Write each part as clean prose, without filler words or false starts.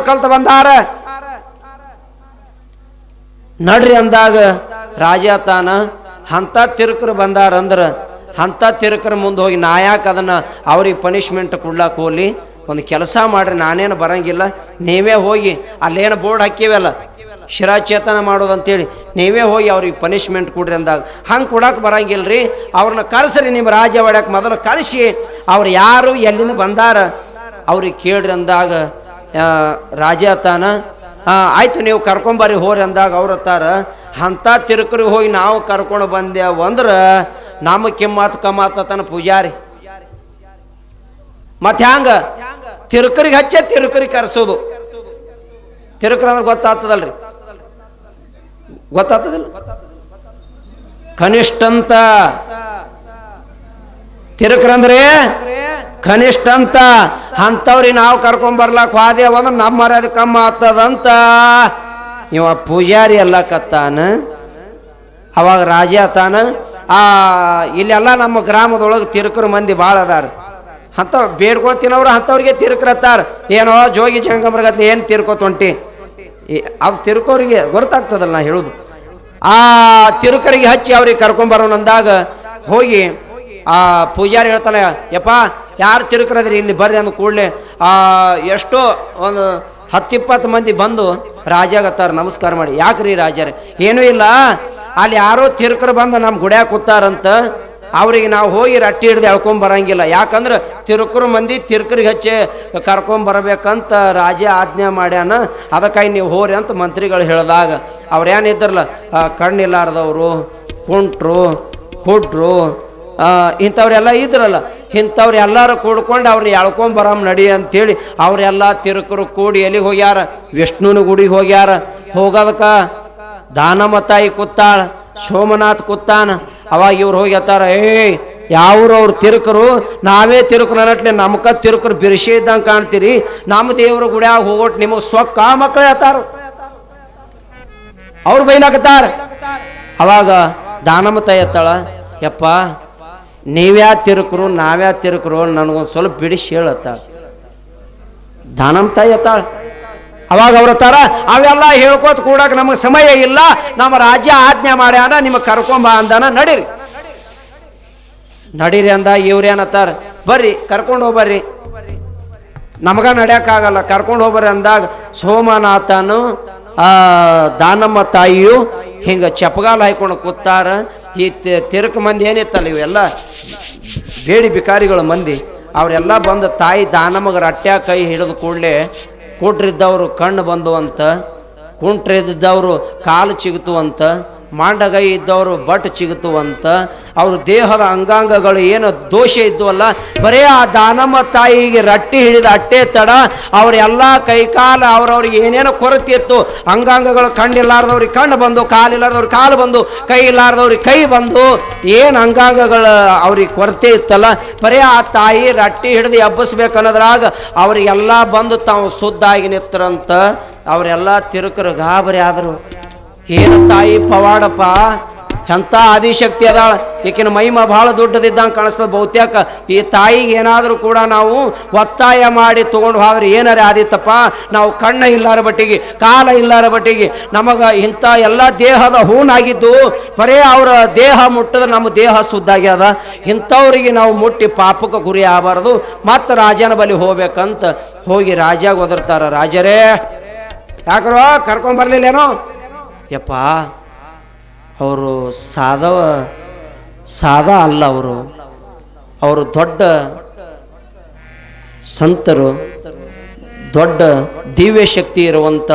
ಕಲ್ತು ಬಂದಾರ. ನಡ್ರಿ ಅಂದಾಗ ರಾಜ ತಾನ ಅಂಥ ತಿರುಕರು ಬಂದಾರಂದ್ರ ಅಂಥ ತಿರುಕರ ಮುಂದೆ ಹೋಗಿ ನಾ ಯಾಕೆ ಅದನ್ನು ಅವ್ರಿಗೆ ಪನಿಷ್ಮೆಂಟ್ ಕೊಡ್ಲಾಕ ಹೋಗ್ಲಿ, ಒಂದು ಕೆಲಸ ಮಾಡ್ರಿ, ನಾನೇನು ಬರಂಗಿಲ್ಲ, ನೀವೇ ಹೋಗಿ ಅಲ್ಲೇನು ಬೋರ್ಡ್ ಹಾಕಿವಲ್ಲ ಶಿರಾಚೇತನ ಮಾಡೋದಂತೇಳಿ ನೀವೇ ಹೋಗಿ ಅವ್ರಿಗೆ ಪನಿಷ್ಮೆಂಟ್ ಕೊಡ್ರಿ ಅಂದಾಗ ಹಂಗೆ ಕೊಡಕ್ಕೆ ಬರಂಗಿಲ್ಲ ರೀ, ಅವ್ರನ್ನ ಕರೆಸ್ರಿ, ನಿಮ್ಮ ರಾಜ್ಯ ಹೊಡ್ಯಕ್ಕೆ ಮೊದಲು ಕರೆಸಿ ಅವ್ರು ಯಾರು ಎಲ್ಲಿಂದ ಬಂದಾರ ಅವ್ರಿಗೆ ಕೇಳ್ರಿ ಅಂದಾಗ ರಾಜ ತಾನ ಆಯ್ತು ನೀವು ಕರ್ಕೊಂಬರ್ರಿ ಹೋರಿ ಅಂದಾಗ ಅವ್ರು ಅತ್ತಾರ ಅಂಥ ತಿರುಕರಿಗೆ ಹೋಗಿ ನಾವು ಕರ್ಕೊಂಡು ಬಂದೆವು ಅಂದ್ರೆ ನಮ್ಮ ಕಿಮ್ಮತ್ ಕಮಾತನ ಪೂಜಾರಿ. ಮತ್ತೆ ಹ್ಯಾಂಗ ತಿರುಕರಿಗೆ ಹಚ್ಚೆ ತಿರುಕರಿಗೆ ಕರೆಸೋದು. ತಿರುಕರು ಅಂದ್ರೆ ಗೊತ್ತಾಗ್ತದಲ್ರಿ, ಗೊತ್ತಾಗ್ತದಿಲ್ಲ, ಕನಿಷ್ಠ ಅಂತ ತಿರುಕರಂದ್ರೆ ಕನಿಷ್ಠ ಅಂತ. ಅಂಥವ್ರಿಗೆ ನಾವು ಕರ್ಕೊಂಬರ್ಲಾಕ ಹೋದೇವ ಅಂದ್ರೆ ನಮ್ಮ ಮರ್ಯಾದೆ ಕಮ್ಮಿ ಆಗ್ತದಂತ ಇವ ಪೂಜಾರಿ ಎಲ್ಲ ಕತ್ತಾನ. ಅವಾಗ ರಾಜ ತಾನ ಇಲ್ಲೆಲ್ಲ ನಮ್ಮ ಗ್ರಾಮದೊಳಗೆ ತಿರುಕರು ಮಂದಿ ಭಾಳ ಅದಾರ, ಅಂಥವ್ ಬೇಡ್ಕೊಳ್ತೀನವ್ರು ಅಂಥವ್ರಿಗೆ ತಿರುಕರತ್ತಾರ. ಏನೋ ಜೋಗಿ ಜಂಗಮರ್ಗತ್ಲಿ ಏನು ತಿರ್ಕೋತೊಂಟಿ ಅದು ತಿರುಕೋರಿಗೆ ಗೊತ್ತಾಗ್ತದಲ್ಲ ನಾ ಹೇಳುದು. ಆ ತಿರುಕರಿಗೆ ಹಚ್ಚಿ ಅವ್ರಿಗೆ ಕರ್ಕೊಂಬರೋಣ ಅಂದಾಗ ಹೋಗಿ ಆ ಪೂಜಾರಿ ಹೇಳ್ತಾನೆ, ಯಪ್ಪ ಯಾರು ತಿರುಕರದ್ರಿ ಇಲ್ಲಿ ಬರ್ರಿ ಅಂದ ಕೂಡಲೇ ಎಷ್ಟೋ ಒಂದು 10-20 ಮಂದಿ ಬಂದು ರಾಜಾಗತ್ತಾರ ನಮಸ್ಕಾರ ಮಾಡಿ. ಯಾಕ್ರಿ ರಾಜರೇ? ಏನೂ ಇಲ್ಲ, ಅಲ್ಲಿ ಯಾರೋ ತಿರುಕರು ಬಂದು ನಮ್ಮ ಗುಡ್ಯಾಗ ಕೂತಾರಂತ, ಅವ್ರಿಗೆ ನಾವು ಹೋಗಿ ರಟ್ಟಿ ಹಿಡ್ದು ಎಳ್ಕೊಂಬರಂಗಿಲ್ಲ, ಯಾಕಂದ್ರೆ ತಿರುಕರು ಮಂದಿ ತಿರುಕರಿಗೆ ಹಚ್ಚಿ ಕರ್ಕೊಂಬರ್ಬೇಕಂತ ರಾಜ ಆಜ್ಞೆ ಮಾಡ್ಯಾನ, ಅದಕ್ಕಾಗಿ ನೀವು ಹೋರಿ ಅಂತ ಮಂತ್ರಿಗಳು ಹೇಳಿದಾಗ ಅವ್ರೇನಿದ್ರಲ್ಲ ಕಣ್ಣಿಲ್ಲಾರ್ದವರು, ಕುಂಟ್ರು, ಕುಡ್ರು, ಇಂಥವ್ರೆಲ್ಲ ಇದ್ರಲ್ಲ, ಇಂಥವ್ರು ಎಲ್ಲರೂ ಕೂಡ್ಕೊಂಡು ಅವ್ರನ್ನ ಎಳ್ಕೊಂಬರಮ್ ನಡಿ ಅಂತೇಳಿ ಅವರೆಲ್ಲ ತಿರುಕರು ಕೂಡಿ ಎಲ್ಲಿಗೆ ಹೋಗ್ಯಾರ? ವಿಷ್ಣುನ ಗುಡಿಗೆ ಹೋಗ್ಯಾರ. ಹೋಗೋದಕ್ಕೆ ದಾನಮ್ಮ ತಾಯಿ ಕೂತಾಳ, ಸೋಮನಾಥ್ ಕೂತಾನ. ಅವಾಗ ಇವ್ರು ಹೋಗಿ ಅತ್ತಾರ, ಯಾವ್ರು ಅವ್ರು ತಿರುಕರು, ನಾವೇ ತಿರುಕರು ಅನ್ನಟ್ಲೆ ನಮ್ಕ ತಿರುಕರು ಬಿರ್ಸಿ ಇದ್ದಂಗೆ ಕಾಣ್ತೀರಿ, ನಮ್ಮ ದೇವ್ರ ಗುಡ್ಯಾಗ ಹೋಗೋಟ್ ನಿಮಗೆ ಸೊಕ್ಕ ಮಕ್ಕಳೇ ಅತ್ತಾರ, ಅವ್ರು ಬೈಲಾಕತ್ತಾರ. ಅವಾಗ ದಾನಮ್ಮ ತಾಯಿ ಅತ್ತಾಳ, ಯಪ್ಪ ನೀವ್ಯಾ ತಿರುಕರು ನಾವ್ಯಾ ತಿರುಕರು ನನಗೊಂದು ಸ್ವಲ್ಪ ಬಿಡಿಸಿ ಹೇಳತ್ತಾಳ. ದಾನಮ್ಮ ತಾಯಿ ಅತ್ತಾಳ. ಅವಾಗ ಅವ್ರ ತರ ಅವೆಲ್ಲ ಹೇಳ್ಕೋತ ಕೂಡಕ್ಕೆ ನಮಗೆ ಸಮಯ ಇಲ್ಲ, ನಮ್ಮ ರಾಜ್ಯ ಆಜ್ಞೆ ಮಾಡ್ಯಾನ, ನಿಮಗೆ ಕರ್ಕೊಂಬ ಅಂದಾನ, ನಡೀರಿ ನಡೀರಿ ಅಂದ. ಇವ್ರೇನತ್ತಾರ, ಬರ್ರಿ ಕರ್ಕೊಂಡು ಹೋಗ್ಬರ್ರಿ, ನಮಗ ನಡ್ಯಕ್ಕಾಗಲ್ಲ, ಕರ್ಕೊಂಡು ಹೋಗ್ಬರ್ರಿ ಅಂದಾಗ ಸೋಮನಾಥನು ದಾನಮ್ಮ ತಾಯಿಯು ಹಿಂಗೆ ಚಪ್ಪಗಾಲ ಹಾಯ್ಕೊಂಡು ಕೂತಾರ. ಈ ತಿರುಕ ಮಂದಿ ಏನಿತ್ತಲ್ಲ ಇವೆಲ್ಲ ಬೇಡಿ ಬಿಕಾರಿಗಳ ಮಂದಿ, ಅವರೆಲ್ಲ ಬಂದು ತಾಯಿ ದಾನಮ್ಮಗ ರಟ್ಟ್ಯಾ ಕೈ ಹಿಡಿದು ಕೂಡಲೇ ಕುಟ್ರಿದ್ದವರು ಕಣ್ಣು ಬಂದು ಅಂತ, ಕುಂಟ್ರಿದ್ದವರು ಕಾಲು ಚಿಗುತು ಅಂತ, ಮಾಂಡಗೈ ಇದ್ದವರು ಬಟ್ ಚಿಗುತು ಅಂತ, ಅವ್ರ ದೇಹದ ಅಂಗಾಂಗಗಳು ಏನು ದೋಷ ಇದ್ವಲ್ಲ ಬರೀ ಆ ದಾನಮ್ಮ ತಾಯಿಗೆ ರಟ್ಟಿ ಹಿಡಿದ ಅಟ್ಟೆ ತಡ ಅವರೆಲ್ಲ ಕೈಕಾಲು ಅವ್ರವ್ರಿಗೆ ಏನೇನೋ ಕೊರತೆ ಇತ್ತು, ಅಂಗಾಂಗಗಳು ಕಣ್ಣಿಲ್ಲಾರ್ದವ್ರಿಗೆ ಕಣ್ಣು ಬಂದು, ಕಾಲಿಲ್ಲಾರ್ದವ್ರಿಗೆ ಕಾಲು ಬಂದು, ಕೈ ಇಲ್ಲಾರ್ದವ್ರಿಗೆ ಕೈ ಬಂದು, ಏನು ಅಂಗಾಂಗಗಳ ಅವ್ರಿಗೆ ಕೊರತೆ ಇತ್ತಲ್ಲ ಬರೀ ಆ ತಾಯಿ ರಟ್ಟಿ ಹಿಡಿದು ಎಬ್ಬಿಸ್ಬೇಕನ್ನೋದ್ರಾಗ ಅವರಿಗೆಲ್ಲ ಬಂದು ತಾವು ಶುದ್ಧಾಗಿ ನಿತ್ತರಂತ. ಅವರೆಲ್ಲ ತಿರುಕರು ಗಾಬರಿ ಆದರು. ಏನು ತಾಯಿ ಪವಾಡಪ್ಪ, ಎಂಥ ಆದಿಶಕ್ತಿ ಅದಾಳ, ಈಕಿನ ಮಹಿಮಾ ಭಾಳ ದೊಡ್ಡದಿದ್ದಂಗೆ ಕಾಣಿಸ್ತದೆ. ಬಹುತೇಕ ಈ ತಾಯಿಗೆ ಏನಾದರೂ ಕೂಡ ನಾವು ಒತ್ತಾಯ ಮಾಡಿ ತೊಗೊಂಡು ಹೋದ್ರೆ ಏನಾರೇ ಆದಿತ್ತಪ್ಪ, ನಾವು ಕಣ್ಣ ಇಲ್ಲಾರ ಬಟ್ಟಿಗೆ, ಕಾಲ ಇಲ್ಲಾರ ಬಟ್ಟಿಗೆ, ನಮಗೆ ಇಂಥ ಎಲ್ಲ ದೇಹದ ಹೂನಾಗಿದ್ದು ಬರೇ ಅವರ ದೇಹ ಮುಟ್ಟಿದ್ರೆ ನಮ್ಮ ದೇಹ ಶುದ್ಧಾಗ್ಯದ, ಇಂಥವ್ರಿಗೆ ನಾವು ಮುಟ್ಟಿ ಪಾಪಕ್ಕೆ ಗುರಿ ಆಗಬಾರ್ದು, ಮತ್ತು ರಾಜನ ಬಳಿ ಹೋಗ್ಬೇಕಂತ ಹೋಗಿ ರಾಜಾಗ ಒದರ್ತಾರ. ರಾಜರೇ ಯಾಕ್ರೋ ಕರ್ಕೊಂಬರ್ಲಿಲ್ಲೇನೋ? ಯಪ್ಪ ಅವರು ಸಾದಾ ಅಲ್ಲ, ಅವರು ದೊಡ್ಡ ಸಂತರು, ದೊಡ್ಡ ದಿವ್ಯ ಶಕ್ತಿ ಇರುವಂಥ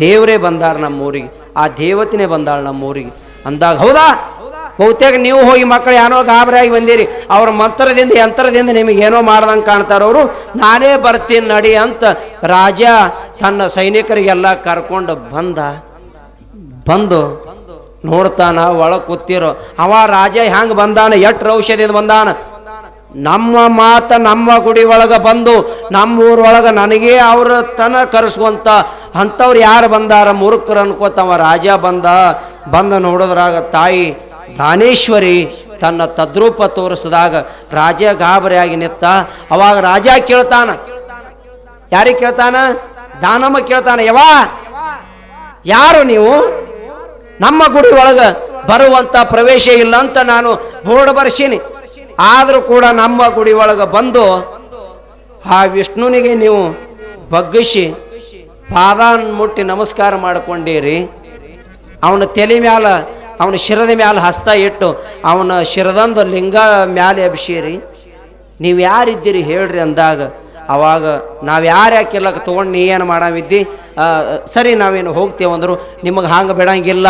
ದೇವರೇ ಬಂದಾರ ನಮ್ಮೂರಿಗೆ, ಆ ದೇವತೆನೇ ಬಂದಾಳ ನಮ್ಮೂರಿಗೆ ಅಂದಾಗ, ಹೌದಾ ಬಹುತೇಕ ನೀವು ಹೋಗಿ ಮಕ್ಕಳು ಏನೋ ಗಾಬರಿಯಾಗಿ ಬಂದಿರಿ, ಅವ್ರ ಮಂತ್ರದಿಂದ ಯಂತ್ರದಿಂದ ನಿಮಗೇನೋ ಮಾಡ್ದಂಗೆ ಕಾಣ್ತಾರವರು, ನಾನೇ ಬರ್ತೀನಿ ನಡಿ ಅಂತ ರಾಜ ತನ್ನ ಸೈನಿಕರಿಗೆಲ್ಲ ಕರ್ಕೊಂಡು ಬಂದು ನೋಡ್ತಾನ. ಒಳಗೆ ಕೂತಿರೋ ಅವ ರಾಜ ಹೆಂಗೆ ಬಂದಾನ, ಎಟ್ರ ಔಷಧಿಯಿಂದ ಬಂದಾನ, ನಮ್ಮ ಮಾತ ನಮ್ಮ ಗುಡಿ ಒಳಗೆ ಬಂದು ನಮ್ಮೂರೊಳಗೆ ನನಗೇ ಅವ್ರ ತನ ಕರೆಸುವಂಥ ಅಂಥವ್ರು ಯಾರು ಬಂದಾರ ಮೂರ್ಖರು ಅನ್ಕೋತವ. ರಾಜ ಬಂದ ನೋಡೋದ್ರಾಗ ತಾಯಿ ದಾನೇಶ್ವರಿ ತನ್ನ ತದ್ರೂಪ ತೋರಿಸಿದಾಗ ರಾಜ ಗಾಬರಿಯಾಗಿ ನಿಂತ. ಅವಾಗ ರಾಜ ಕೇಳ್ತಾನ, ಯಾರಿಗೆ ಕೇಳ್ತಾನ? ದಾನಮ್ಮ ಕೇಳ್ತಾನೆ, ಯವ್ವ ಯಾರು ನೀವು? ನಮ್ಮ ಗುಡಿ ಒಳಗೆ ಬರುವಂತ ಪ್ರವೇಶ ಇಲ್ಲ ಅಂತ ನಾನು ಬೋರ್ಡ್ ಬರ್ಸೀನಿ. ಆದರೂ ಕೂಡ ನಮ್ಮ ಗುಡಿ ಒಳಗೆ ಬಂದು ಆ ವಿಷ್ಣುನಿಗೆ ನೀವು ಬಗ್ಗಿಸಿ ಪಾದ ಮುಟ್ಟಿ ನಮಸ್ಕಾರ ಮಾಡಿಕೊಂಡಿರಿ. ಅವನ ತಲೆ ಮ್ಯಾಲ, ಅವನ ಶಿರದ ಮ್ಯಾಲ ಹಸ್ತ ಇಟ್ಟು ಅವನ ಶಿರದಂದು ಲಿಂಗ ಮ್ಯಾಲೆ ಎಬ್ಸಿರಿ. ನೀವು ಯಾರಿದ್ದೀರಿ ಹೇಳ್ರಿ ಅಂದಾಗ, ಅವಾಗ ನಾವು ಯಾರು ಯಾಕಿಲ್ಲಕ್ಕೆ ತೊಗೊಂಡು ನೀ ಏನು ಮಾಡಾವಿದ್ದಿ? ಸರಿ ನಾವೇನು ಹೋಗ್ತೇವೆ ಅಂದರು. ನಿಮಗೆ ಹಂಗೆ ಬಿಡಂಗಿಲ್ಲ,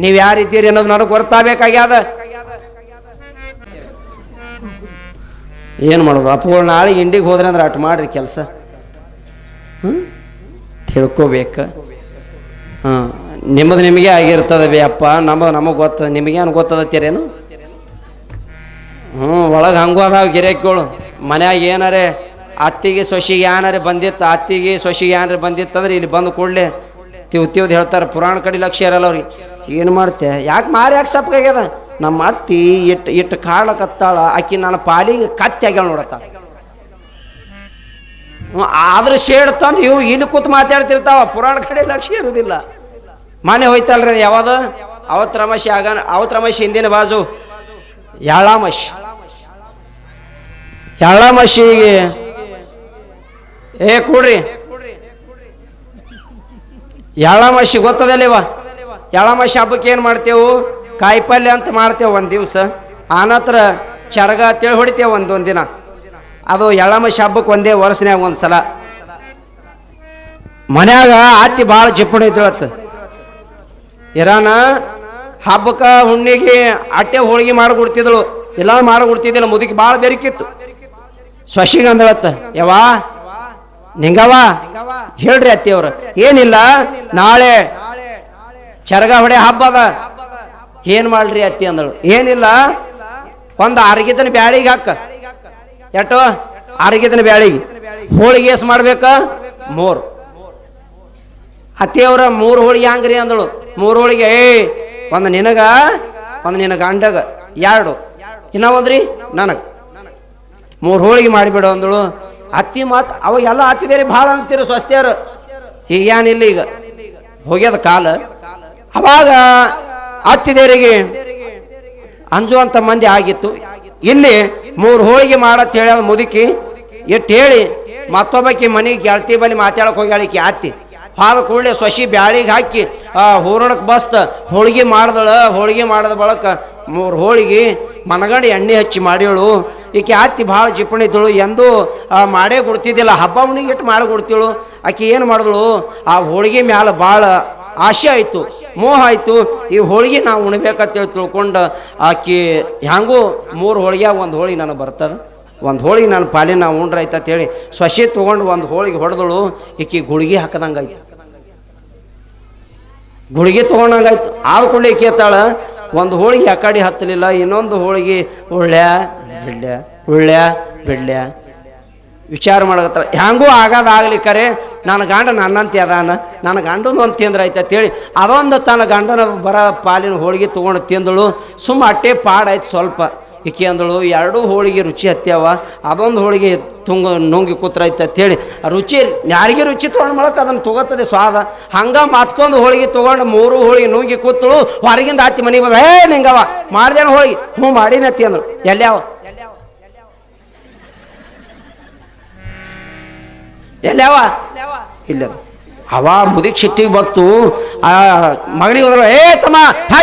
ನೀವು ಯಾರಿದ್ದೀರಿ ಅನ್ನೋದು ನನಗೆ ಗೊತ್ತಾಗಬೇಕಾಗ್ಯದ. ಏನು ಮಾಡೋದು ಅಪ್ಪಗಳು? ನಾಳೆ ಇಂಡಿಗೆ ಹೋದ್ರೆ ಅಂದ್ರೆ ಅಟ್ ಮಾಡ್ರಿ ಕೆಲಸ. ತಿಳ್ಕೋಬೇಕು. ನಿಮ್ಮದು ನಿಮಗೆ ಆಗಿರ್ತದೆ ಬೇ ಅಪ್ಪ, ನಮಗೆ ಗೊತ್ತದ, ನಿಮಗೇನು ಗೊತ್ತದತ್ತೀರೇನು? ಒಳಗೆ ಹಂಗೂ ಅದಾವ ಗಿರೇಕಿಗಳು. ಮನ್ಯಾಗ ಏನಾರೇ ಅತ್ತಿಗೆ ಸೊಸಿಗೆ ಏನಾರೇ ಬಂದಿತ್ತು, ಅತ್ತಿಗೆ ಸೊಸಿಗೆ ಏನಾರೇ ಬಂದಿತ್ತಂದ್ರೆ ಇಲ್ಲಿ ಬಂದು ಕೂಡಲೇ ತಿವ್ದು ಹೇಳ್ತಾರೆ. ಪುರಾಣ ಕಡೆ ಲಕ್ಷ್ಯ ಇರಲ್ಲ ಅವ್ರಿಗೆ. ಏನು ಮಾಡ್ತೆ? ಯಾಕೆ ಮಾರಿ ಯಾಕೆ ಸಪ್ಪಗಾಗ್ಯದ? ನಮ್ಮ ಅತ್ತಿ ಇಟ್ಟು ಕಾಳಕತ್ತಾಳ, ಆಕಿ ನನ್ನ ಪಾಲಿಗೆ ಕತ್ತಿ ಆಗ್ಯಾಳ ನೋಡತ್ತ. ಆದ್ರೆ ಶೇಡ್ ತಂದು ಇವು ಇಲ್ಲಿ ಕೂತು ಮಾತಾಡ್ತಿರ್ತಾವ, ಪುರಾಣ ಕಡೆ ಲಕ್ಷ್ಯ ಇರೋದಿಲ್ಲ. ಮನೆ ಹೋಯ್ತಲ್ರಿ ಯಾವುದು ಅವತ್ತು ರಮೇಶ್ ಅವತ್ತು ರಮೇಶ್ ಹಿಂದಿನ ಬಾಜು ಯಾಳಮಶಿಗೆ ಕೂಡ್ರಿ. ಯಾಳಮಶಿ ಗೊತ್ತದಲ್ಲಿವ? ಯಾಳಮಶಿ ಹಬ್ಬಕ್ಕೆ ಏನು ಮಾಡ್ತೇವು? ಕಾಯಿಪಲ್ಯ ಅಂತ ಮಾಡ್ತೇವೆ ಒಂದು ದಿವಸ. ಆನಂತರ ಚರಗ ಅಂತೇಳಿ ಹೊಡಿತೇವೆ ಒಂದೊಂದು ದಿನ. ಅದು ಯಾಳಮಶಿ ಹಬ್ಬಕ್ಕೆ ಒಂದೇ ವರ್ಷನ್ಯಾಗ ಒಂದು ಸಲ. ಮನ್ಯಾಗ ಆತಿ ಭಾಳ ಜಿಪ್ಪಣ ಇದ್ದಳತ್ತ. ಇರಾನ ಹಬ್ಬಕ್ಕ ಹುಣ್ಣಿಗೆ ಅಟ್ಟೆ ಹೋಳಿಗೆ ಮಾಡಿಕೊಡ್ತಿದ್ದಳು, ಎಲ್ಲ ಮಾಡಿಕೊಡ್ತಿದ್ದಿಲ್ಲ. ಮುದುಕಿ ಭಾಳ ಬೆರಕಿತ್ತು. ಸೊಸಿಗೆ ಅಂದಳತ್ತ, ಯವ್ವಾ ನಿಂಗವ್ವ ಹೇಳ್ರಿ ಅತ್ತಿಯವ್ರ, ಏನಿಲ್ಲ ನಾಳೆ ಚರಗ ಹೊಡೆ ಹಬ್ಬ ಅದ, ಏನು ಮಾಡ್ರಿ ಅತ್ತಿ ಅಂದಳು. ಏನಿಲ್ಲ, ಒಂದು ಅರ್ಗಿದನ ಬ್ಯಾಳಿಗೆ ಹಾಕ. ಎಟ್ಟು? ಅರ್ಗಿದನ ಬ್ಯಾಳಿಗೆ ಹೋಳಿಗೆ ಎಸ್ ಮಾಡ್ಬೇಕ? 3. ಅತ್ತಿಯವ್ರ 3 ಹೋಳಿಗೆ ಹಂಗ್ರಿ ಅಂದಳು. 3 ಹೋಳಿಗೆ, ಒಂದು ನಿನಗ, ಒಂದು ನಿನ್ನ ಗಂಡಗ, 2 ಇನ್ನ ಒಂದ್ರಿ ನನಗೆ, 3 ಹೋಳಿಗೆ ಮಾಡಿಬಿಡು ಅಂದಳು. ಅತ್ತಿ ಮಾತು ಅವಾಗ ಎಲ್ಲ ಹತ್ತಿದೇರಿ ಭಾಳ ಅನಿಸ್ತೀರಿ ಸ್ವಸ್ತಿಯರು. ಈಗ ಏನಿಲ್ಲ, ಈಗ ಹೋಗ್ಯದ ಕಾಲ. ಅವಾಗ ಹತ್ತಿದೇರಿಗೆ ಅಂಜುವಂಥ ಮಂದಿ ಆಗಿತ್ತು. ಇಲ್ಲಿ 3 ಹೋಳಿಗೆ ಮಾಡತ್ ಹೇಳ ಮುದುಕಿ ಎಟ್ಟು ಹೇಳಿ ಮತ್ತೊಬ್ಬಕಿ ಮನೆಗೆ ಗೆಳತಿ ಬಳಿ ಮಾತಾಡಕ್ಕೆ ಹೋಗ್ಯಾಳಿಕಿ ಅತ್ತಿ. ಆದ ಕೂಡಲೇ ಸೊಸಿ ಬ್ಯಾಳಿಗೆ ಹಾಕಿ ಹೂರಣಕ್ಕೆ ಬಸ್ತ ಹೋಳಿಗೆ ಮಾಡ್ದಳ. ಹೋಳಿಗೆ ಮಾಡಿದ ಬಳಕ 3 ಹೋಳಿಗೆ ಮನಗಂಡು ಎಣ್ಣೆ ಹಚ್ಚಿ ಮಾಡ್ಯಳು. ಈಕೆ ಅತ್ತಿ ಭಾಳ ಜಿಪ್ಪಣಿದ್ದಳು, ಎಂದೂ ಮಾಡೇ ಕೊಡ್ತಿದ್ದಿಲ್ಲ. ಹಬ್ಬ ಹುಣ್ಣಿಗೆ ಇಟ್ಟು ಮಾಡಿ ಕೊಡ್ತಿಳು. ಆಕೆ ಏನು ಮಾಡಿದಳು, ಆ ಹೋಳಿಗೆ ಮ್ಯಾಲ ಭಾಳ ಆಸೆ ಆಯಿತು, ಮೋಹ ಆಯಿತು. ಈ ಹೋಳಿಗೆ ನಾವು ಉಣ್ಬೇಕಂತೇಳಿ ತಿಳ್ಕೊಂಡು ಆಕೆ ಹ್ಯಾಂಗೂ 3 ಹೋಳಿಗೆ, ಒಂದು ಹೋಳಿಗೆ ನನಗೆ ಬರ್ತದೆ, ಒಂದು ಹೋಳಿಗೆ ನನ್ನ ಪಾಲಿನ ನಾವು ಉಂಡ್ರಾಯ್ತು ಅಂತೇಳಿ ಸೊಸೆ ತೊಗೊಂಡು ಒಂದು ಹೋಳಿಗೆ ಹೊಡೆದಳು. ಈಕೆ ಗುಳಿಗೆ ಹಾಕದಂಗಾಯ್ತು, ಗುಳಿಗೆ ತೊಗೊಂಡಂಗಾಯ್ತು. ಆದ ಕೂಡಲೇ ಈಕೆ ಹೇಳ್ತಾಳ, ಒಂದು ಹೋಳಿಗೆ ಆ ಕಡೆ ಹತ್ತಲಿಲ್ಲ, ಇನ್ನೊಂದು ಹೋಳಿಗೆ ಉಳ್ಳ್ಯಾ ಬಿಡ್ಲ್ಯಾ ವಿಚಾರ ಮಾಡಕತ್ತಾಳ. ಹ್ಯಾಂಗೂ ಆಗೋದಾಗಲಿ ಕರೆ ನನ್ನ ಗಂಡ ನನ್ನಂತೆ ಅದಾನ, ನನ್ನ ಗಂಡನ ಒಂದು ತಿಂದ್ರೆ ಆಯ್ತು ಅಂತೇಳಿ ಅದೊಂದು ತನ್ನ ಗಂಡನ ಬರ ಪಾಲಿನ ಹೋಳಿಗೆ ತೊಗೊಂಡು ತಿಂದಳು. ಸುಮ್ಮ ಅಟ್ಟೆ ಪಾಡಾಯ್ತು ಸ್ವಲ್ಪ. ಈಕೆ ಅಂದಳು, 2 ಹೋಳಿಗೆ ರುಚಿ ಹತ್ಯಾವ, ಅದೊಂದು ಹೋಳಿಗೆ ನುಂಗಿ ಕೂತ್ರಾಯ್ತು ಅಂತೇಳಿ ರುಚಿ ಯಾರಿಗೆ ರುಚಿ ತೊಗೊಂಡು ಮಾಡಕ್ಕೆ ಅದನ್ನು ತೊಗೋತದೆ ಸ್ವಾದ. ಹಂಗೆ ಮತ್ತೊಂದು ಹೋಳಿಗೆ ತೊಗೊಂಡು 3 ಹೋಳಿಗೆ ನುಂಗಿ ಕೂತಳು. ಹೊರಗಿಂದ ಹತ್ತಿ ಮನೆಗೆ ಬಂದ, ನಿಂಗವ ಮಾಡ್ದೇನ ಹೋಳಿಗೆ? ಹ್ಞೂ ಮಾಡಿನತ್ತಿ ಅಂದಳು. ಎಲ್ಲ್ಯಾವ ಇಲ್ಲ. ಅವ ಮುದುಕ್ ಸಿಟ್ಟಿಗೆ ಬತ್ತು. ಆ ಮಗನಿಗೆ ಹೋದ್ರು, ತಮ್ಮ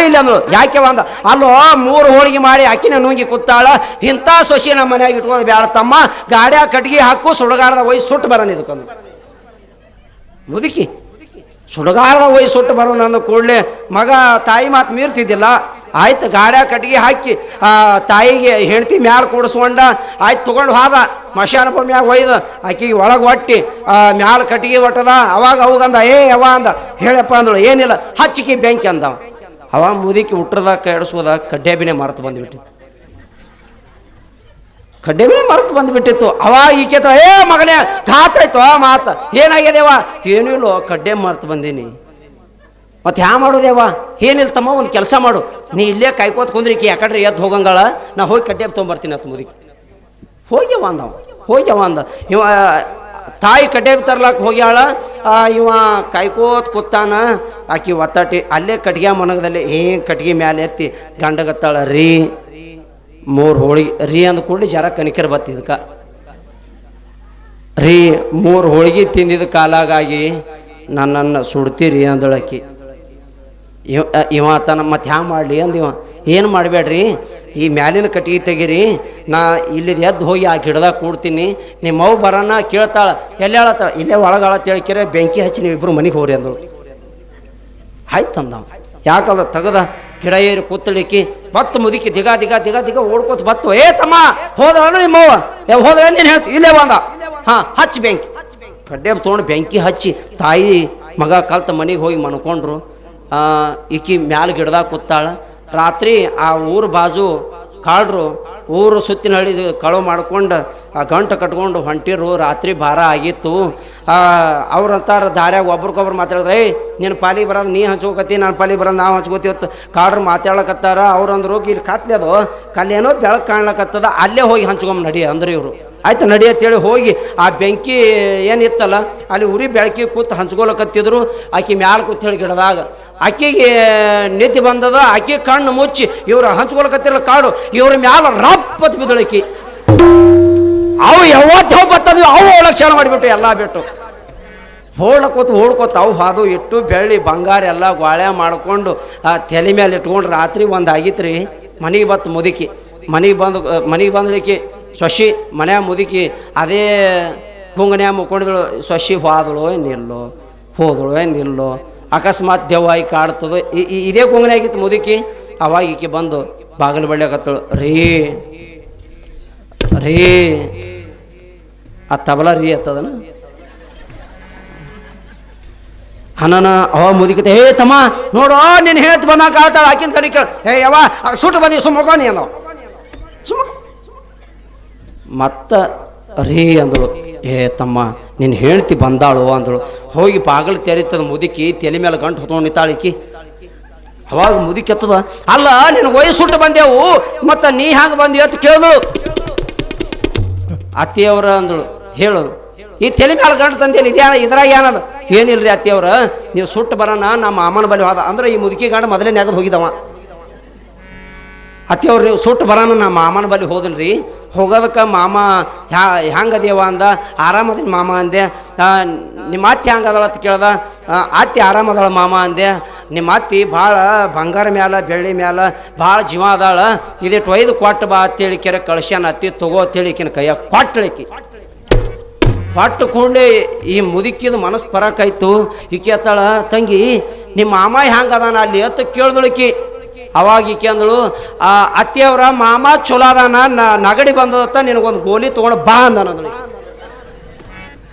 ಇಲ್ಲ ಅಂದಳು. ಯಾಕೆ ಅಂದ, ಅಲ್ಲೋ 3 ಹೋಳಿಗೆ ಮಾಡಿ ಅಕ್ಕಿನ ನುಂಗಿ ಕೂತಾಳ, ಇಂಥ ಸೊಸಿ ನಮ್ಮ ಮನ್ಯಾಗ ಇಟ್ಕೊಂಡು ಬ್ಯಾಡ ತಮ್ಮ, ಗಾಡ್ಯಾಗ ಕಟ್ಗೆ ಹಾಕು, ಸುಡಗಾರದ ಒಯ್ದು ಸುಟ್ಟು ಬರೋಣ ಇದಕ್ಕೊಂದು. ಮುದುಕಿ ಸುಡಗಾರದ ಒಯ್ದು ಸುಟ್ಟು ಬರೋಣ ಅಂದ ಕೂಡಲೇ ಮಗ ತಾಯಿ ಮಾತು ಮೀರ್ತಿದ್ದಿಲ್ಲ. ಆಯ್ತು, ಗಾಡ್ಯಾಗ ಕಟ್ಗೆ ಹಾಕಿ ತಾಯಿಗೆ ಹೆಂಡತಿ ಮ್ಯಾಲ ಕೂಡಿಸ್ಕೊಂಡ. ಆಯ್ತು, ತೊಗೊಂಡು ಹೋದ ಮಶಾನ ಮ್ಯಾಗ ಒಯ್ದು ಆಕಿಗೆ ಒಳಗೆ ಒಟ್ಟಿ ಮ್ಯಾಲ ಕಟ್ಟಿಗೆ ಒಟ್ಟದ. ಅವಾಗ ಅವಾಗಂದ, ಅವ ಅಂದ, ಹೇಳಪ್ಪ ಅಂದಳು. ಏನಿಲ್ಲ, ಹಚ್ಚಿಕೆ ಬೆಂಕಿ ಅಂದ. ಅವ ಮುದುಕಿ ಹುಟ್ರದ ಕೆಡಿಸೋದ ಕಡ್ಡೆಬಿನೇ ಮರೆತು ಬಂದುಬಿಟ್ಟಿತ್ತು, ಕಡ್ಡೆಬಿನೇ ಮರೆತು ಬಂದುಬಿಟ್ಟಿತ್ತು. ಅವಾಗ ಈಕೆ ಮಗನೇ ಘಾತಾಯ್ತು ಮಾತು, ಏನಾಗ್ಯದೇವ? ಏನೂ ಇಲ್ಲೋ, ಕಡ್ಡೆ ಮರೆತು ಬಂದೀನಿ. ಮತ್ತು ಹ್ಯಾ ಮಾಡೋದೇವ? ಏನಿಲ್ಲ ತಮ್ಮ, ಒಂದು ಕೆಲಸ ಮಾಡು, ನೀ ಇಲ್ಲೇ ಕಾಯ್ಕೋತ ಕುಂದ್ರಿ, ಈಕೆ ಯಾಕಡ್ರೆ ಎದ್ದು ಹೋಗಂಗಳ, ನಾ ಹೋಗಿ ಕಡ್ಡೆ ತೊಗೊಂಬರ್ತೀನಿ ಅಂತ ಮುದುಕಿ. ಹೋಗ್ಯವ ಅಂದ ಇವ ತಾಯಿ ಕಡ್ಡೆ ತರ್ಲಾಕ ಹೋಗ್ಯಾಳ. ಇವ ಕಾಯ್ಕೋತ್ ಕೂತಾನ. ಆಕಿ ಒತ್ತಾಟಿ ಅಲ್ಲೇ ಕಟ್ಗೆ ಮನಗದಲ್ಲಿ ಕಟ್ಗೆ ಮ್ಯಾಲೆ ಎತ್ತಿ ಗಂಡಗತ್ತಾಳ. ರೀ 3 ಹೋಳಿಗೆ ರೀ ಅಂದ ಕೂಡಲಿ ಜರ ಕನಿಕರ್ ಬತ್ತಿದ್ಕ ರೀ 3 ಹೋಳಿಗೆ ತಿಂದಿದ್ದ ಕಾಲಾಗಾಗಿ ನನ್ನನ್ನು ಸುಡ್ತೀರಿ ಅಂದಳಕಿ. ಇವ ತನ್ನ ಮತ್ತೆ ಹ್ಯಾಂಗೆ ಮಾಡಲಿ ಅಂದಿವ. ಏನು ಮಾಡಬೇಡ್ರಿ, ಈ ಮ್ಯಾಲಿನ ಕಟ್ಟಿಗೆ ತೆಗೀರಿ, ನಾ ಇಲ್ಲಿದ್ದು ಎದ್ದು ಹೋಗಿ ಆ ಗಿಡದಾಗ ಕೂಡ್ತೀನಿ, ನಿಮ್ಮ ಅವು ಬರೋಣ ಕೇಳ್ತಾಳೆ. ಎಲ್ಲಿ ಹೇಳತ್ತಾಳ? ಇಲ್ಲೇ ಒಳಗಾಳ ತಿಳ್ಕಿರೆ ಬೆಂಕಿ ಹಚ್ಚಿ ನೀವಿಬ್ಬರು ಮನೆಗೆ ಹೋಗ್ರಿ ಅಂದಳು. ಆಯ್ತು ಅಂದವ. ಯಾಕದ ತೆಗದ ಗಿಡ ಏರಿ ಕೂತಳಿಕಿ ಬತ್ತು ಮುದುಕಿ ದಿಗ ದಿಗ ದಿಗ ದಿಗ ಓಡ್ಕೋತ ಬತ್ತು. ತಮ್ಮ ಹೋದ್ರಣ ನಿಮ್ಮವ್ವ ಹೋದ್ರೆ ನೀನು ಹೇಳ್ತಿ ಇಲ್ಲೇ ಬಂದ. ಹಾಂ ಹಚ್ಚಿ ಬೆಂಕಿ ಕಡ್ಡೆ ತೊಗೊಂಡು ಬೆಂಕಿ ಹಚ್ಚಿ ತಾಯಿ ಮಗ ಕಲ್ತ ಮನೆಗೆ ಹೋಗಿ ಮನ್ಕೊಂಡ್ರು. ಈಕಿ ಮ್ಯಾಲ ಗಿಡದಾಗ ಕೂತಾಳ. ರಾತ್ರಿ ಆ ಊರು ಬಾಜು ಕಾಳ್ರು ಊರು ಸುತ್ತಿನ ಹಳ್ಳಿ ಕಳು ಮಾಡ್ಕೊಂಡು ಆ ಗಂಟು ಕಟ್ಕೊಂಡು ಹೊಂಟಿರು. ರಾತ್ರಿ ಭಾರ ಆಗಿತ್ತು. ಅವ್ರಂತಾರ ದಾರ್ಯಾಗ ಒಬ್ರಿಗೊಬ್ರು ಮಾತಾಡಿದ್ರೆ ನಿನ್ನ ಪಾಲಿ ಬರೋದು ನೀ ಹಂಚ್ಕೋಕತ್ತಿ, ನನ್ನ ಪಾಲಿ ಬರೋದು ನಾವು ಹಂಚ್ಕೋತೀವತ್ತು ಕಾಡ್ರು ಮಾತಾಡ್ಲಕತ್ತಾರ. ಅವ್ರಂದ್ರು ಇಲ್ಲಿ ಕತ್ಲೆ ಅದು ಕಲ್ಲೇನೋ ಬೆಳಕು ಕಾಣ್ಲಕತ್ತದ, ಅಲ್ಲೇ ಹೋಗಿ ಹಂಚ್ಕೊಂಬ ನಡಿ ಅಂದ್ರೆ ಇವರು. ಆಯ್ತು ನಡಿ ಅಂತೇಳಿ ಹೋಗಿ ಆ ಬೆಂಕಿ ಏನಿತ್ತಲ್ಲ ಅಲ್ಲಿ ಉರಿ ಬೆಳಕಿ ಕೂತು ಹಂಚ್ಕೊಳಕತ್ತಿದ್ರು. ಆಕಿ ಮ್ಯಾಲ ಕೂತ್ ಹೇಳಿ ಗಿಡದಾಗ ಆಕಿಗೆ ನಿದ್ದೆ ಬಂದದ. ಆಕಿ ಕಣ್ಣು ಮುಚ್ಚಿ ಇವ್ರು ಹಂಚ್ಕೊಳಕತ್ತಿರಲ್ಲ ಕಾಡು, ಇವ್ರ ಮ್ಯಾಲ ರಪ್ಪತ್ ಬಿದ್ದಳಕಿ. ಅವು ಯಾವತ್ತು ಬರ್ತದ ಅವು ಲಕ್ಷಣ ಮಾಡಿಬಿಟ್ಟು ಎಲ್ಲ ಬಿಟ್ಟು ಓಡ್ಕೋತ ಅವು ಹಾದು ಇಟ್ಟು ಬೆಳ್ಳಿ ಬಂಗಾರ ಎಲ್ಲ ಗ್ವಾಳೆ ಮಾಡ್ಕೊಂಡು ಆ ತಲೆ ಮೇಲೆ ಇಟ್ಕೊಂಡು ರಾತ್ರಿ ಒಂದು ಆಗಿತ್ತು ರೀ. ಮನೆಗೆ ಬತ್ತು ಮುದುಕಿ. ಮನೆಗೆ ಬಂದಳಿಕೆ ಸೊಸಿ ಮನ್ಯಾಗ ಮುದುಕಿ ಅದೇ ಕುಂಗನ್ಯಾಗ ಮುಕ್ಕೊಂಡಿದಳು. ಸೊಸಿ ಹೋದಳು ಏನಿಲ್ಲೋ, ಹೋದಳು ಏನಿಲ್ಲೋ, ಅಕಸ್ಮಾತ್ ದೆವ್ವಾಗಿ ಕಾಡ್ತದೋ. ಇದೇ ಕುಂಗನೆ ಆಗಿತ್ತು ಮುದುಕಿ. ಅವಾಗ ಈಕೆ ಬಂದು ಬಾಗಿಲು ಬಳ್ಳಿಯಾಗತ್ತಳು. ರೀ ಆ ತಬಲ ರೀ ಅತ್ತದನ ಹನನ ಅವ ಮುದುಕಿತ. ತಮ್ಮ ನೋಡು ನೀನು ಹೇಳ್ತು ಬಂದಾಗ ಕಾಳ್ತಾಳ ಆಕಿನ ತಡಿ ಕೇಳ. ಯಾವ ಸುಟ್ಟು ಬಂದಿ ಸುಮ್ಮನಿ ಅಂದವ. ಮತ್ತ ರೀ ಅಂದಳು. ತಮ್ಮ ನೀನು ಹೇಳ್ತಿ ಬಂದಾಳು ಅಂದಳು. ಹೋಗಿ ಬಾಗಿಲು ತೆರಿತದ ಮುದುಕಿ ತಲೆ ಮೇಲೆ ಗಂಟು ಹೊತ್ಕೊಂಡು ನಿಂತಾಳಿಕಿ. ಅವಾಗ ಮುದುಕಿ ಎತ್ತದ. ಅಲ್ಲ ನಿನಗೆ ವಯಸ್ಸುಟ್ಟು ಬಂದೆವು ಮತ್ತು ನೀ ಹ್ಯಾಂಗೆ ಬಂದಿ ಅಂತ ಕೇಳಿದಳು. ಅತ್ತಿಯವ್ರ ಅಂದಳು. ಹೇಳು ಈ ತಲೆ ಮೇಲೆ ಗಂಟು ತಂದೇಲಿ ಇದ್ರಾಗ ಏನದ? ಏನಿಲ್ರಿ ಅತ್ತಿಯವ್ರ, ನೀವು ಸುಟ್ಟು ಬರೋಣ ನಮ್ಮ ಮಾಮನ ಬಳಿ ಹೋದ ಅಂದ್ರೆ ಈ ಮುದುಕಿ ಗಂಡ ಮೊದಲೇ ನೆಗದು ಹೋಗಿದವ. ಅತ್ತಿಯವ್ರು ನೀವು ಸುಟ್ಟು ಬರೋಣ ನಮ್ಮ ಮಾಮನ ಬಳಿ ಹೋದನ್ರಿ. ಹೋಗೋದಕ್ಕೆ ಮಾಮ ಹ್ಯಾಂಗದೇವ ಅಂದ. ಆರಾಮದಿನ ಮಾಮ ಅಂದೆ. ನಿಮ್ಮ ಅತ್ತಿ ಹ್ಯಾಂಗದಳ ಅಂತ ಕೇಳ್ದ. ಅತ್ತಿ ಆರಾಮದಳ ಮಾಮ ಅಂದೆ. ನಿಮ್ಮ ಅತ್ತಿ ಭಾಳ ಬಂಗಾರ ಮ್ಯಾಲ ಬೆಳ್ಳಿ ಮ್ಯಾಲ ಭಾಳ ಜೀವ ಅದಾಳ, ಇದಿಟ್ಟು ಒಯ್ದು ಕೊಟ್ಟು ಬಾ ಅಂತೇಳಿ ಕೆರೆ ಕಳ್ಸ್ಯಾನ. ಅತ್ತಿ ತಗೋ ಅಂತೇಳಿಕಿನ ಕೈಯ ಕೊಟ್ಟಳಿಕಿ. ಕೊಟ್ಟು ಕೂಡಲೇ ಈ ಮುದುಕಿದ ಮನಸ್ಸು ಪರಕಾಯ್ತು. ಈಕೆ ಅತ್ತಾಳ, ತಂಗಿ ನಿಮ್ಮ ಮಾಮ ಹ್ಯಾಂಗದಾನ ಅಲ್ಲಿ ಅಂತ ಕೇಳ್ದಳಿಕಿ. ಅವಾಗ ಈಕೆ ಅಂದಳು, ಅತ್ತಿಯವ್ರ ಮಾಮ ಚಲೋ ಅದಾನ, ನಗಡಿ ಬಂದದತ್ತ, ನಿನಗೊಂದು ಗೋಲಿ ತೊಗೊಂಡು ಬಾ ಅಂದನಂದಳು.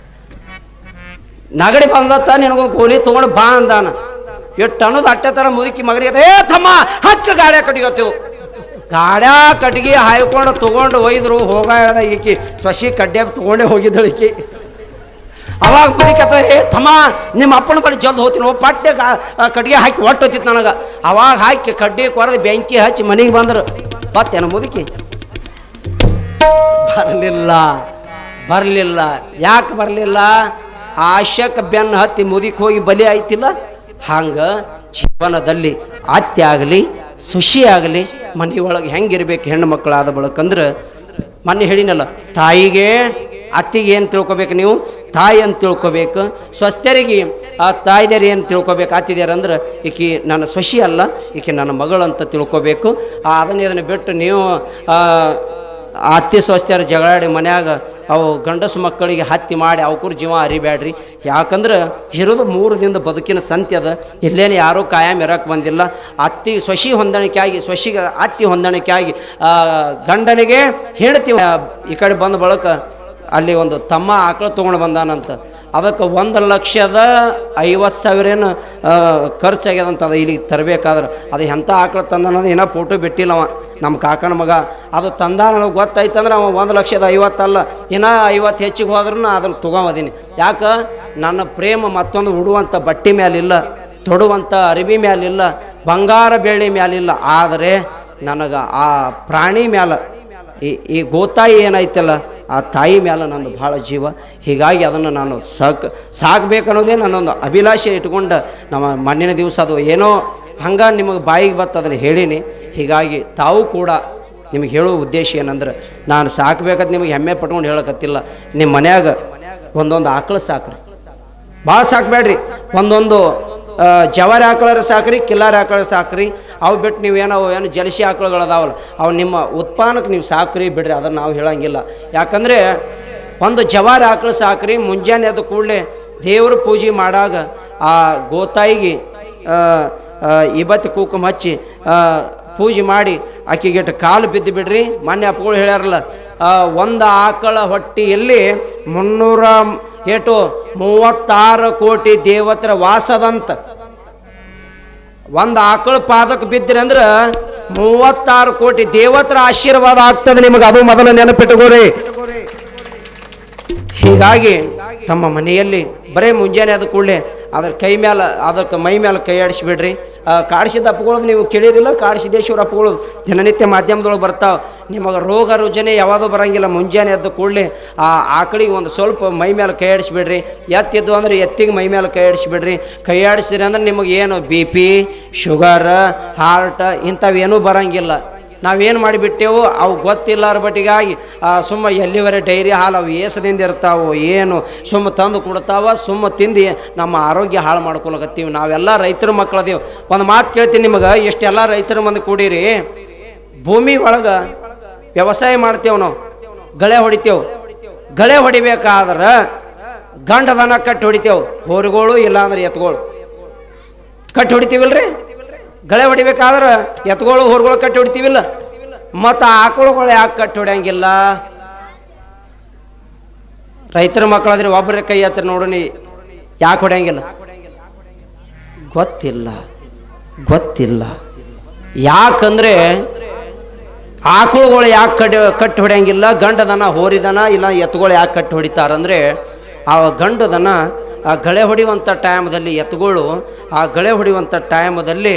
ನಗಡಿ ಬಂದತ್ತ ನಿನಗೊಂದು ಗೋಲಿ ತೊಗೊಂಡು ಬಾ ಅಂದಾನ. ಎಷ್ಟು ಅನ್ನೋದು ಅಟ್ಟೆ ಥರ ಮುದುಕಿ ಮಗರಿಗೆ ತಮ್ಮ ಹಚ್ಚ ಗಾಡ್ಯಾ ಕಟ್ಟಿಗತ್ತೇವು. ಗಾಡ್ಯಾ ಕಟ್ಟಿಗೆ ಹಾಯ್ಕೊಂಡು ತೊಗೊಂಡು ಒಯ್ದ್ರು. ಹೋಗ ಹೇಳ್ದ ಈಕಿ ಸೊಸಿ ಕಡ್ಡೆ ತೊಗೊಂಡೇ ಹೋಗಿದ್ದಳು ಈಕಿ. ಅವಾಗ ಮುದುಕತ್ತ ತಮ್ಮ ನಿಮ್ಮ ಅಪ್ಪನ ಬಳಿ ಜಲ್ದಿ ಹೋಗ್ತೀನಿ ಪಟ್ಟೆ ಕಟ್ಟಿಗೆ ಹಾಕಿ ಒಟ್ಟು ಹೊತ್ತಿತ್ತು ನನಗೆ. ಅವಾಗ ಹಾಕಿ ಕಡ್ಡಿ ಕೊರದು ಬೆಂಕಿ ಹಚ್ಚಿ ಮನೆಗೆ ಬಂದರು. ಬತ್ತೇನ ಮುದುಕಿ ಬರಲಿಲ್ಲ. ಯಾಕೆ ಬರಲಿಲ್ಲ? ಆಶಕ್ಕೆ ಬೆನ್ನು ಹತ್ತಿ ಮುದುಕಿ ಹೋಗಿ ಬಲಿ ಆಯ್ತಿಲ್ಲ. ಹಂಗೆ ಜೀವನದಲ್ಲಿ ಅತ್ತೆ ಆಗಲಿ ಸುಶಿ ಆಗಲಿ ಮನೆಯೊಳಗೆ ಹೆಂಗಿರ್ಬೇಕು ಹೆಣ್ಣು ಮಕ್ಕಳಾದ ಬಳಕಂದ್ರೆ ಮೊನ್ನೆ ಹೇಳಿನಲ್ಲ, ತಾಯಿಗೆ ಅತ್ತಿಗೆ ಏನು ತಿಳ್ಕೊಬೇಕು, ನೀವು ತಾಯಿ ಅಂತ ತಿಳ್ಕೊಬೇಕು. ಸ್ವಸ್ಥರಿಗೆ ಆ ತಾಯಿದೇರು ಏನು ತಿಳ್ಕೊಬೇಕು, ಅತ್ತಿದೇರು ಅಂದ್ರೆ ಈಕಿ ನನ್ನ ಸೊಸಿ ಅಲ್ಲ, ಈಕೆ ನನ್ನ ಮಗಳು ಅಂತ ತಿಳ್ಕೊಬೇಕು. ಇದನ್ನು ಬಿಟ್ಟು ನೀವು ಅತ್ತಿ ಸ್ವಸ್ಥರು ಜಗಳಾಡಿ ಮನ್ಯಾಗ ಅವು ಗಂಡಸು ಮಕ್ಕಳಿಗೆ ಹತ್ತಿ ಮಾಡಿ ಅವಕೂರು ಜೀವ ಅರಿಬೇಡ್ರಿ. ಯಾಕಂದ್ರೆ ಇರೋದು 3 ದಿನದ ಬದುಕಿನ ಸಂತ್ಯ ಅದ. ಇಲ್ಲೇನು ಯಾರೂ ಕಾಯಂ ಇರೋಕ್ಕೆ ಬಂದಿಲ್ಲ. ಅತ್ತಿ ಸೊಸಿ ಹೊಂದಾಣಿಕೆ ಆಗಿ, ಸೊಸಿಗೆ ಅತ್ತಿ ಹೊಂದಾಣಿಕೆ ಆಗಿ, ಗಂಡನಿಗೆ ಹೆಂಡತಿ ಈ ಕಡೆ ಬಂದ ಬಳಕ ಅಲ್ಲಿ ಒಂದು ತಮ್ಮ ಆಕಳು ತೊಗೊಂಡು ಬಂದಾನಂತ. ಅದಕ್ಕೆ 1,50,000 ಏನು ಖರ್ಚಾಗ್ಯದಂತ. ಅದು ಇಲ್ಲಿಗೆ ತರಬೇಕಾದ್ರೆ ಅದು ಎಂಥ ಆಕಳು ತಂದಾನಂದ್ರೆ ಏನೋ ಫೋಟೋ ಬಿಟ್ಟಿಲ್ಲವ ನಮ್ಮ ಕಾಕನ ಮಗ. ಅದು ತಂದ ನನಗೆ ಗೊತ್ತಾಯ್ತಂದ್ರೆ ಅವ 1,50,000 ಅಲ್ಲ, ಇನ್ನೂ 50 ಹೆಚ್ಚಿಗೆ ಹೋದ್ರೂ ಅದನ್ನು ತೊಗೊಂಬದೀನಿ. ಯಾಕೆ? ನನ್ನ ಪ್ರೇಮ ಮತ್ತೊಂದು ಉಡುವಂಥ ಬಟ್ಟೆ ಮೇಲಿಲ್ಲ, ತೊಡುವಂಥ ಅರಿವಿ ಮೇಲಿಲ್ಲ, ಬಂಗಾರ ಬೆಳ್ಳಿ ಮೇಲಿಲ್ಲ. ಆದರೆ ನನಗೆ ಆ ಪ್ರಾಣಿ ಮ್ಯಾಲ ಈ ಗೋತಾಯಿ ಏನೈತಲ್ಲ ಆ ತಾಯಿ ಮೇಲೆ ನಂದು ಭಾಳ ಜೀವ. ಹೀಗಾಗಿ ಅದನ್ನು ನಾನು ಸಾಕಬೇಕನ್ನೋದೇ ನನ್ನೊಂದು ಅಭಿಲಾಷೆ ಇಟ್ಕೊಂಡು ನಮ್ಮ ಮಣ್ಣಿನ ದಿವಸ ಅದು ಏನೋ ಹಂಗೆ ನಿಮಗೆ ಬಾಯಿಗೆ ಬತ್ತು ಅದನ್ನು ಹೇಳೀನಿ. ಹೀಗಾಗಿ ತಾವು ಕೂಡ ನಿಮಗೆ ಹೇಳೋ ಉದ್ದೇಶ ಏನಂದ್ರೆ ನಾನು ಸಾಕಬೇಕಂತ ನಿಮಗೆ ಹೆಮ್ಮೆ ಪಟ್ಕೊಂಡು ಹೇಳಕತ್ತಿಲ್ಲ. ನಿಮ್ಮ ಮನ್ಯಾಗ ಒಂದೊಂದು ಆಕಳು ಸಾಕ್ರಿ, ಭಾಳ ಸಾಕಬೇಡ್ರಿ. ಒಂದೊಂದು ಜವಾರಿ ಆಕಳರ ಸಾಕ್ರಿ, ಕಿಲ್ಲಾರಿ ಆಕಳ ಸಾಕ್ರಿ. ಅವು ಬಿಟ್ಟು ನೀವೇನೋ ಏನು ಜಲಸಿ ಆಕಳುಗಳದಾವಲ್ಲ ಅವು ನಿಮ್ಮ ಉತ್ಪಾದನಕ್ಕೆ ನೀವು ಸಾಕ್ರಿ ಬಿಡ್ರಿ, ಅದನ್ನು ನಾವು ಹೇಳಂಗಿಲ್ಲ. ಯಾಕಂದರೆ ಒಂದು ಜವಾರಿ ಆಕಳು ಸಾಕ್ರಿ, ಮುಂಜಾನೆ ಎದ್ದ ಕೂಡಲೇ ದೇವ್ರ ಪೂಜೆ ಮಾಡಾಗ ಆ ಗೋತಾಯಿಗೆ ಇವತ್ತು ಕುಂಕುಮ ಹಚ್ಚಿ ಪೂಜೆ ಮಾಡಿ ಆಕೆಗಿಟ್ಟು ಕಾಲು ಬಿದ್ದು ಬಿಡ್ರಿ. ಮೊನ್ನೆ ಅಪ್ಪಗಳು ಹೇಳ್ಯಾರಲ್ಲ, ಒಂದು ಆಕಳ ಹೊಟ್ಟೆಯಲ್ಲಿ 36 ಕೋಟಿ ದೇವತರ ವಾಸದಂತ. ಒಂದು ಆಕಳ ಪಾದಕ್ಕೆ ಬಿದ್ದಿರಿ ಅಂದ್ರೆ 36 ಕೋಟಿ ದೇವತರ ಆಶೀರ್ವಾದ ಆಗ್ತದೆ ನಿಮಗೆ, ಅದು ಮೊದಲು ನೆನಪಿಟ್ಟುಕೋರಿ. ಹೀಗಾಗಿ ತಮ್ಮ ಮನೆಯಲ್ಲಿ ಬರೀ ಮುಂಜಾನೆ ಆದ ಕೂಡಲೇ ಅದಕ್ಕೆ ಮೈ ಮೇಲೆ ಕೈ ಆಡಿಸ್ಬಿಡ್ರಿ. ಕಾಡಿಸಿದ ಅಪ್ಪಗಳದು ನೀವು ಕೇಳಿರಿಲ್ಲ, ಕಾಡಿಸಿದೇಶ್ವರ ಅಪ್ಪಗಳು ದಿನನಿತ್ಯ ಮಾಧ್ಯಮದೊಳಗೆ ಬರ್ತಾವೆ. ನಿಮಗೆ ರೋಗ ರುಜಿನ ಯಾವುದೂ ಬರೋಂಗಿಲ್ಲ. ಮುಂಜಾನೆ ಎದ್ದ ಕೂಡಲೇ ಆ ಆಕಳಿಗೆ ಒಂದು ಸ್ವಲ್ಪ ಮೈ ಮೇಲೆ ಕೈ ಆಡಿಸ್ಬಿಡ್ರಿ. ಎತ್ತಿದ್ದು ಅಂದ್ರೆ ಎತ್ತಿಗೆ ಮೈ ಮೇಲೆ ಕೈ ಆಡಿಸ್ಬಿಡ್ರಿ. ಕೈ ಆಡಿಸಿರಿ ಅಂದ್ರೆ ನಿಮಗೆ ಏನು BP, ಶುಗರ್, ಹಾರ್ಟ್ ಇಂಥವೇನೂ ಬರೋಂಗಿಲ್ಲ. ನಾವೇನು ಮಾಡಿಬಿಟ್ಟೆವು ಅವು ಗೊತ್ತಿಲ್ಲಾರ ಬಟ್ಟಿಗಾಗಿ ಸುಮ್ಮ ಎಲ್ಲಿವರೆ ಡೈರಿ ಹಾಲು ಅವು ಏಸದಿಂದ ಇರ್ತಾವೋ ಏನು ಸುಮ್ಮ ತಂದು ಕೊಡ್ತಾವ, ಸುಮ್ಮ ತಿಂದು ನಮ್ಮ ಆರೋಗ್ಯ ಹಾಳು ಮಾಡ್ಕೊಳಕತ್ತೀವಿ. ನಾವೆಲ್ಲ ರೈತರ ಮಕ್ಕಳದೇವು. ಒಂದು ಮಾತು ಕೇಳ್ತೀನಿ ನಿಮಗೆ, ಇಷ್ಟೆಲ್ಲ ರೈತರ ಮಂದಿ ಕೂಡಿರಿ, ಭೂಮಿ ಒಳಗೆ ವ್ಯವಸಾಯ ಮಾಡ್ತೇವೆ, ನಾವು ಗಳೆ ಹೊಡಿತೇವೆ. ಗಳೆ ಹೊಡಿಬೇಕಾದ್ರೆ ಗಂಡದನ ಕಟ್ಟಿ ಹೊಡಿತೇವೆ, ಹೋರಿಗಳು ಇಲ್ಲಾಂದ್ರೆ ಎತ್ತುಗಳು ಕಟ್ಟಿ ಹೊಡಿತೀವಿಲ್ರಿ. ಗಳೆ ಹೊಡಿಬೇಕಾದ್ರೆ ಎತ್ತುಗಳು ಹೊರಗಳು ಕಟ್ಟಿ ಹೊಡಿತೀವಿಲ್ಲ, ಮತ್ತು ಆಕಳುಗಳು ಯಾಕೆ ಕಟ್ಟಿ ಹೊಡ್ಯಂಗಿಲ್ಲ? ರೈತರ ಮಕ್ಕಳಾದ್ರೆ ಒಬ್ಬರ ಕೈ ಹತ್ರ ನೋಡೋಣ, ಯಾಕೆ ಹೊಡ್ಯಂಗಿಲ್ಲ? ಗೊತ್ತಿಲ್ಲ. ಯಾಕಂದ್ರೆ ಆಕಳುಗಳು ಯಾಕೆ ಕಟ್ಟಿ ಹೊಡ್ಯಂಗಿಲ್ಲ? ಗಂಡದನ ಹೋರಿದನ ಇಲ್ಲ ಎತ್ತುಗಳು ಯಾಕೆ ಕಟ್ಟಿ ಹೊಡಿತಾರಂದ್ರೆ, ಆ ಗಂಡದನ ಆ ಗಳೆ ಹೊಡೆಯುವಂಥ ಟೈಮದಲ್ಲಿ ಎತ್ತುಗಳು ಆ ಗಳೆ ಹೊಡೆಯುವಂಥ ಟೈಮದಲ್ಲಿ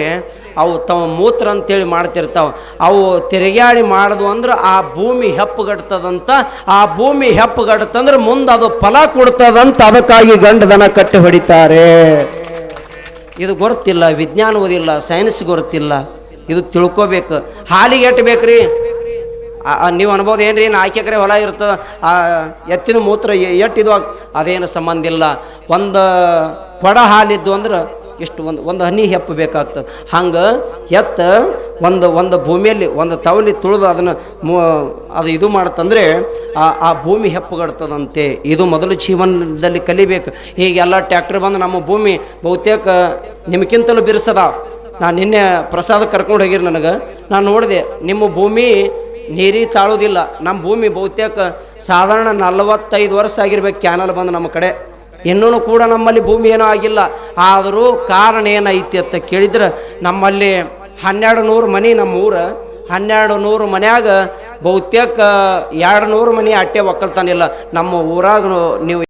ಅವು ತಮ್ಮ ಮೂತ್ರ ಅಂತೇಳಿ ಮಾಡ್ತಿರ್ತಾವೆ. ಅವು ತಿರುಗಾಡಿ ಮಾಡೋದು ಅಂದ್ರೆ ಆ ಭೂಮಿ ಹೆಪ್ಪುಗಡ್ತದಂತ. ಆ ಭೂಮಿ ಹೆಪ್ಪುಗಡ್ತಂದ್ರೆ ಮುಂದೆ ಅದು ಫಲ ಕೊಡ್ತದಂತ. ಅದಕ್ಕಾಗಿ ಗಂಡದನ ಕಟ್ಟಿ ಹೊಡಿತಾರೆ. ಇದು ಗೊತ್ತಿಲ್ಲ, ವಿಜ್ಞಾನ ಓದಿಲ್ಲ, ಸೈನ್ಸ್ ಗೊತ್ತಿಲ್ಲ, ಇದು ತಿಳ್ಕೊಬೇಕು. ಹಾಲಿಗೆ ಎಟ್ಟು ಬೇಕ್ರಿ? ನೀವು ಅನ್ಬೋದು ಏನ್ರಿ, 4 ಎಕರೆ ಹೊಲ ಇರ್ತದೆ, ಎತ್ತಿನ ಮೂತ್ರ ಎಟ್ಟಿದು ಅದೇನು ಸಂಬಂಧ ಇಲ್ಲ. ಒಂದು ಕೊಡ ಹಾಲಿದ್ದು ಅಂದ್ರೆ ಇಷ್ಟು ಒಂದು ಹನಿ ಹೆಪ್ಪು ಬೇಕಾಗ್ತದೆ. ಹಂಗೆ ಒಂದು ಭೂಮಿಯಲ್ಲಿ ಒಂದು ತವಲಿ ತುಳಿದು ಅದನ್ನು ಅದು ಇದು ಮಾಡ್ತಂದ್ರೆ ಆ ಭೂಮಿ ಹೆಪ್ಪುಗಡ್ತದಂತೆ. ಇದು ಮೊದಲು ಜೀವನದಲ್ಲಿ ಕಲಿಬೇಕು. ಹೀಗೆಲ್ಲ ಟ್ಯಾಕ್ಟರ್ ಬಂದು ನಮ್ಮ ಭೂಮಿ ಬಹುತೇಕ ನಿಮಗಿಂತಲೂ ಬಿರ್ಸದ. ನಾನು ನಿನ್ನೆ ಪ್ರಸಾದ ಕರ್ಕೊಂಡು ಹೋಗಿರಿ, ನನಗೆ ನಾನು ನೋಡಿದೆ ನಿಮ್ಮ ಭೂಮಿ ನೀರಿ ತಾಳೋದಿಲ್ಲ. ನಮ್ಮ ಭೂಮಿ ಬಹುತೇಕ ಸಾಧಾರಣ 45 ವರ್ಷ ಆಗಿರ್ಬೇಕು ಕ್ಯಾನಲ್ ಬಂದು ನಮ್ಮ ಕಡೆ. ಇನ್ನೂ ಕೂಡ ನಮ್ಮಲ್ಲಿ ಭೂಮಿ ಏನೂ ಆಗಿಲ್ಲ. ಆದರೂ ಕಾರಣ ಏನೈತಿ ಅಂತ ಕೇಳಿದ್ರೆ, ನಮ್ಮಲ್ಲಿ 1200 ಮನೆ, ನಮ್ಮ ಊರು 1200 ಮನ್ಯಾಗ ಬಹುತೇಕ 200 ಮನೆ ಅಟ್ಟೆ ಒಕ್ಕಲ್ತಾನಿಲ್ಲ. ನಮ್ಮ ಊರಾಗ ನೀವು